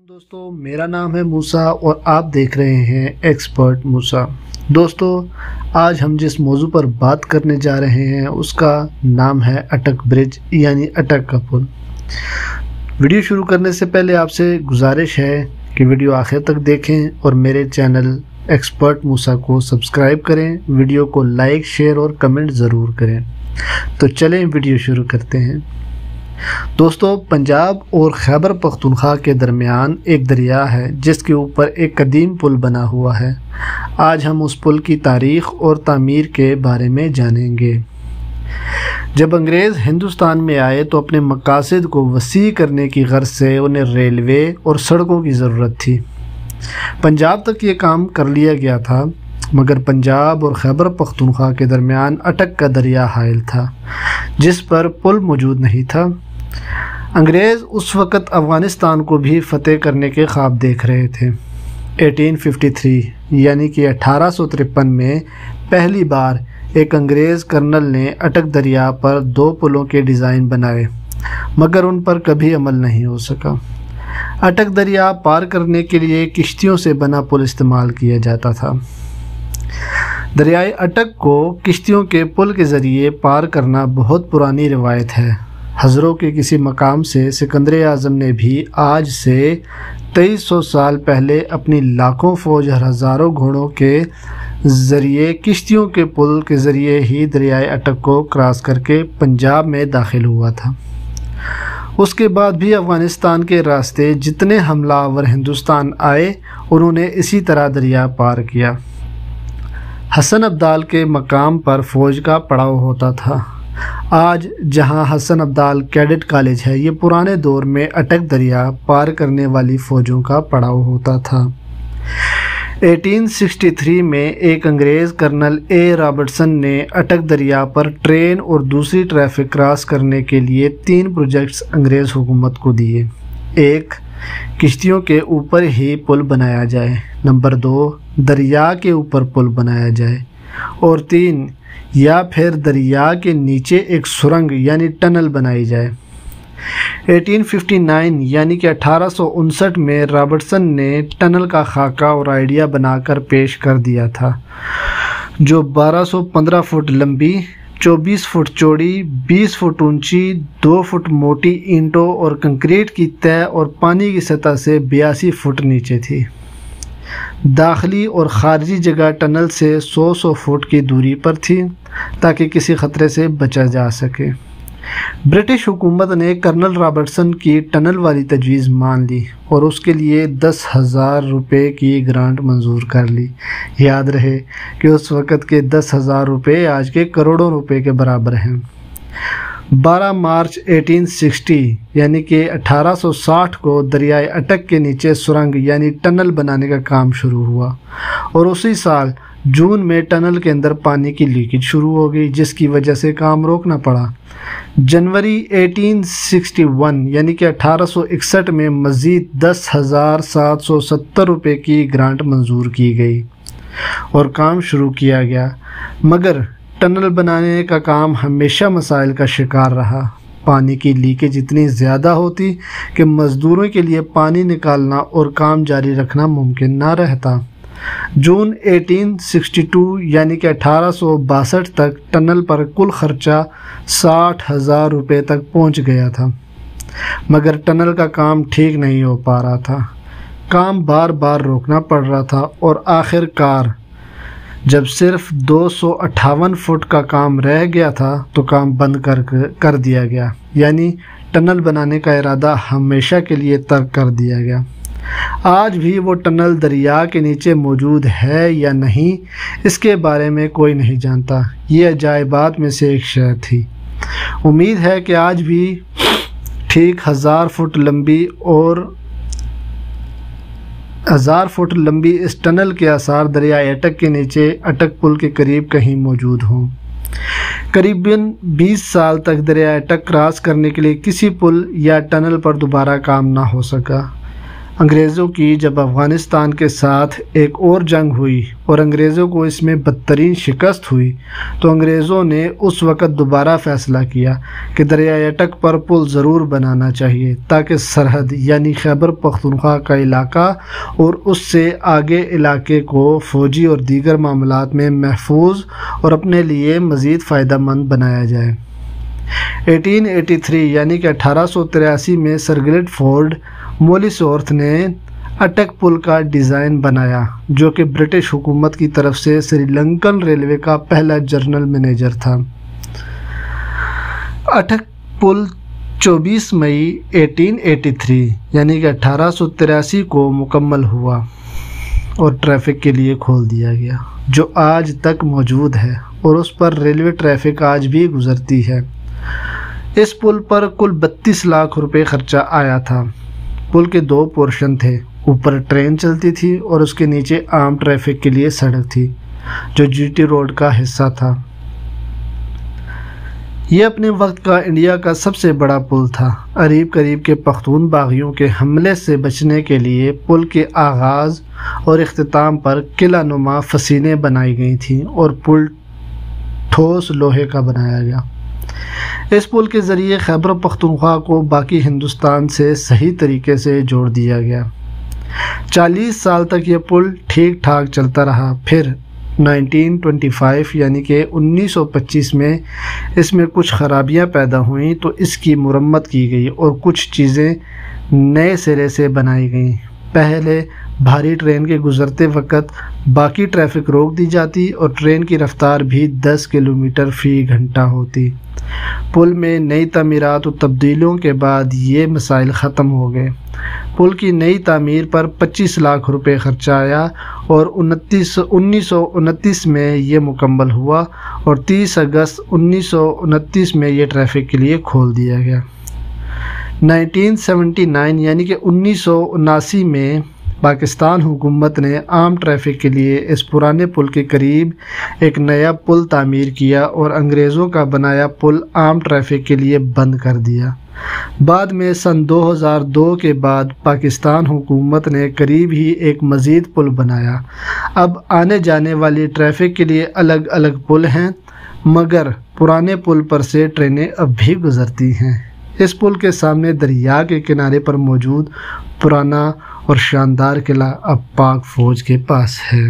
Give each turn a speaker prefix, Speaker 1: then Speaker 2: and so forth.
Speaker 1: دوستو میرا نام ہے موسیٰ اور آپ دیکھ رہے ہیں ایکسپرٹ موسیٰ۔ دوستو آج ہم جس موضوع پر بات کرنے جا رہے ہیں اس کا نام ہے اٹک برج یعنی اٹک کا پل۔ ویڈیو شروع کرنے سے پہلے آپ سے گزارش ہے کہ ویڈیو آخر تک دیکھیں اور میرے چینل ایکسپرٹ موسیٰ کو سبسکرائب کریں، ویڈیو کو لائک شیئر اور کمنٹ ضرور کریں۔ تو چلیں ویڈیو شروع کرتے ہیں۔ دوستو پنجاب اور خیبر پختونخوا کے درمیان ایک دریا ہے جس کے اوپر ایک قدیم پل بنا ہوا ہے۔ آج ہم اس پل کی تاریخ اور تعمیر کے بارے میں جانیں گے۔ جب انگریز ہندوستان میں آئے تو اپنے مقاصد کو وسیع کرنے کی غرض سے انہیں ریلوے اور سڑکوں کی ضرورت تھی۔ پنجاب تک یہ کام کر لیا گیا تھا، مگر پنجاب اور خیبر پختونخوا کے درمیان اٹک کا دریا حائل تھا جس پر پل موجود نہیں تھا۔ انگریز اس وقت افغانستان کو بھی فتح کرنے کے خواب دیکھ رہے تھے۔ 1853 یعنی کہ 1853 میں پہلی بار ایک انگریز کرنل نے اٹک دریا پر 2 پلوں کے ڈیزائن بنائے، مگر ان پر کبھی عمل نہیں ہو سکا۔ اٹک دریا پار کرنے کے لیے کشتیوں سے بنا پل استعمال کیا جاتا تھا۔ دریائے اٹک کو کشتیوں کے پل کے ذریعے پار کرنا بہت پرانی روایت ہے۔ ہزروں کے کسی مقام سے سکندر اعظم نے بھی آج سے 2300 سال پہلے اپنی لاکھوں فوج اور ہزاروں گھوڑوں کے ذریعے کشتیوں کے پل کے ذریعے ہی دریائے اٹک کو کراس کر کے پنجاب میں داخل ہوا تھا۔ اس کے بعد بھی افغانستان کے راستے جتنے حملہ آور ہندوستان آئے انہوں نے اسی طرح دریا پار کیا۔ حسن ابدال کے مقام پر فوج کا پڑاؤ ہوتا تھا۔ آج جہاں حسن ابدال کیڈٹ کالج ہے، یہ پرانے دور میں اٹک دریا پار کرنے والی فوجوں کا پڑاؤ ہوتا تھا۔ 1863 میں ایک انگریز کرنل اے رابرٹسن نے اٹک دریا پر ٹرین اور دوسری ٹریفک کراس کرنے کے لیے 3 پروجیکٹس انگریز حکومت کو دیے۔ 1 کشتیوں کے اوپر ہی پل بنایا جائے، نمبر 2 دریا کے اوپر پل بنایا جائے، اور 3 یا پھر دریا کے نیچے ایک سرنگ یعنی ٹنل بنائی جائے۔ 1859 یعنی کہ 1859 میں رابرٹسن نے ٹنل کا خاکہ اور آئیڈیا بنا کر پیش کر دیا تھا، جو 1215 فٹ لمبی، 24 فٹ چوڑی، 20 فٹ اونچی، 2 فٹ موٹی اینٹوں اور کنکریٹ کی تہ اور پانی کی سطح سے 82 فٹ نیچے تھی۔ داخلی اور خارجی جگہ ٹنل سے 100 فٹ کی دوری پر تھی تاکہ کسی خطرے سے بچا جا سکے۔ برٹش حکومت نے کرنل رابرٹسن کی ٹنل والی تجویز مان لی اور اس کے لیے 10,000 روپے کی گرانٹ منظور کر لی۔ یاد رہے کہ اس وقت کے 10,000 روپے آج کے کروڑوں روپے کے برابر ہیں۔ 12 مارچ 1860 یعنی کہ 1860 کو دریائے اٹک کے نیچے سرنگ یعنی ٹنل بنانے کا کام شروع ہوا، اور اسی سال جون میں ٹنل کے اندر پانی کی لیکیج شروع ہو گئی جس کی وجہ سے کام روکنا پڑا۔ جنوری 1861 یعنی کہ 1861 میں مزید 10,770 روپے کی گرانٹ منظور کی گئی اور کام شروع کیا گیا، مگر ٹنل بنانے کا کام ہمیشہ مسائل کا شکار رہا۔ پانی کی لیکیج اتنی زیادہ ہوتی کہ مزدوروں کے لیے پانی نکالنا اور کام جاری رکھنا ممکن نہ رہتا۔ جون 1862 یعنی کہ 1862 تک ٹنل پر کل خرچہ 60,000 روپے تک پہنچ گیا تھا، مگر ٹنل کا کام ٹھیک نہیں ہو پا رہا تھا۔ کام بار بار روکنا پڑ رہا تھا اور آخر کار جب صرف 258 فٹ کا کام رہ گیا تھا تو کام بند کر دیا گیا، یعنی ٹنل بنانے کا ارادہ ہمیشہ کے لیے ترک کر دیا گیا۔ آج بھی وہ ٹنل دریا کے نیچے موجود ہے یا نہیں اس کے بارے میں کوئی نہیں جانتا۔ یہ عجائبات میں سے ایک شے تھی۔ امید ہے کہ آج بھی ٹھیک 1000 فٹ لمبی اور 1000 فٹ لمبی اس ٹنل کے آثار دریائے اٹک کے نیچے اٹک پل کے قریب کہیں موجود ہوں۔ قریباً 20 سال تک دریائے اٹک کراس کرنے کے لیے کسی پل یا ٹنل پر دوبارہ کام نہ ہو سکا۔ انگریزوں کی جب افغانستان کے ساتھ ایک اور جنگ ہوئی اور انگریزوں کو اس میں بدترین شکست ہوئی تو انگریزوں نے اس وقت دوبارہ فیصلہ کیا کہ دریائے اٹک پر پل ضرور بنانا چاہیے تاکہ سرحد یعنی خیبر پختونخوا کا علاقہ اور اس سے آگے علاقے کو فوجی اور دیگر معاملات میں محفوظ اور اپنے لیے مزید فائدہ مند بنایا جائے۔ 1883 یعنی کہ 1883 میں سر گلڈ فورڈ مولیسورتھ نے اٹک پل کا ڈیزائن بنایا جو کہ برٹش حکومت کی طرف سے سری لنکن ریلوے کا پہلا جنرل مینیجر تھا۔ اٹک پل 24 مئی 1883 یعنی کہ 1883 کو مکمل ہوا اور ٹریفک کے لیے کھول دیا گیا جو آج تک موجود ہے اور اس پر ریلوے ٹریفک آج بھی گزرتی ہے۔ اس پل پر کل 32 لاکھ روپے خرچہ آیا تھا۔ پل کے 2 پورشن تھے، اوپر ٹرین چلتی تھی اور اس کے نیچے عام ٹریفک کے لیے سڑک تھی جو جی ٹی روڈ کا حصہ تھا۔ یہ اپنے وقت کا انڈیا کا سب سے بڑا پل تھا۔ قریب کے پختون باغیوں کے حملے سے بچنے کے لیے پل کے آغاز اور اختتام پر قلعہ نما فسیلیں بنائی گئی تھیں اور پل ٹھوس لوہے کا بنایا گیا۔ اس پل کے ذریعے خیبر پختونخوا کو باقی ہندوستان سے صحیح طریقے سے جوڑ دیا گیا۔ 40 سال تک یہ پل ٹھیک ٹھاک چلتا رہا، پھر 1925 یعنی کہ 1925 میں اس میں کچھ خرابیاں پیدا ہوئیں تو اس کی مرمت کی گئی اور کچھ چیزیں نئے سرے سے بنائی گئیں۔ پہلے بھاری ٹرین کے گزرتے وقت باقی ٹریفک روک دی جاتی اور ٹرین کی رفتار بھی 10 کلومیٹر فی گھنٹہ ہوتی۔ پل میں نئی تعمیرات و تبدیلیوں کے بعد یہ مسائل ختم ہو گئے۔ پل کی نئی تعمیر پر 25 لاکھ روپے خرچہ آیا اور 1929 میں یہ مکمل ہوا اور 30 اگست 1929 میں یہ ٹریفک کے لیے کھول دیا گیا۔ 1979 یعنی کہ 1979 میں پاکستان حکومت نے عام ٹریفک کے لیے اس پرانے پل کے قریب ایک نیا پل تعمیر کیا اور انگریزوں کا بنایا پل عام ٹریفک کے لیے بند کر دیا۔ بعد میں سن 2002 کے بعد پاکستان حکومت نے قریب ہی ایک مزید پل بنایا۔ اب آنے جانے والی ٹریفک کے لیے الگ الگ پل ہیں مگر پرانے پل پر سے ٹرینیں اب بھی گزرتی ہیں۔ اس پل کے سامنے دریا کے کنارے پر موجود پرانا اور شاندار قلعہ اب پاک فوج کے پاس ہے۔